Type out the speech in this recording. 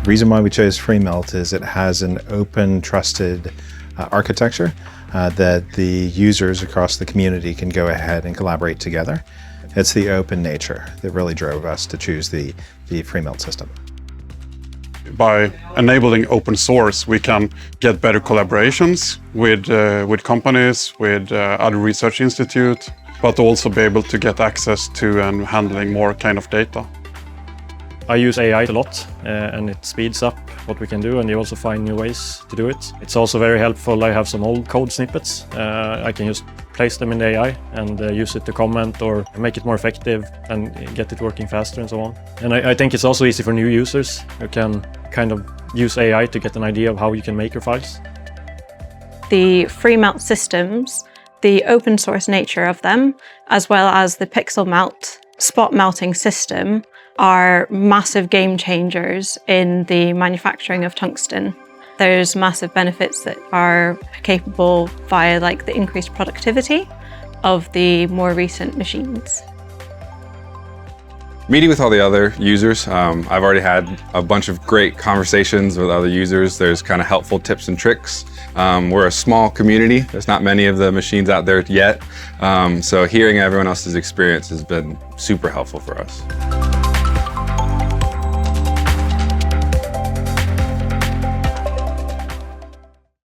The reason why we chose Freemelt is it has an open, trusted architecture that the users across the community can go ahead and collaborate together. It's the open nature that really drove us to choose the Freemelt system. By enabling open source, we can get better collaborations with companies, with other research institutes, but also be able to get access to and handling more kind of data. I use AI a lot and it speeds up what we can do, and you also find new ways to do it. It's also very helpful. I have some old code snippets. I can just place them in the AI and use it to comment or make it more effective and get it working faster and so on. And I think it's also easy for new users who can kind of use AI to get an idea of how you can make your files. The Freemelt systems, the open source nature of them, as well as the pixel melt spot melting system, are massive game changers in the manufacturing of tungsten. There's massive benefits that are capable via the increased productivity of the more recent machines. Meeting with all the other users, I've already had a bunch of great conversations with other users. There's kind of helpful tips and tricks. We're a small community. There's not many of the machines out there yet. So hearing everyone else's experience has been super helpful for us.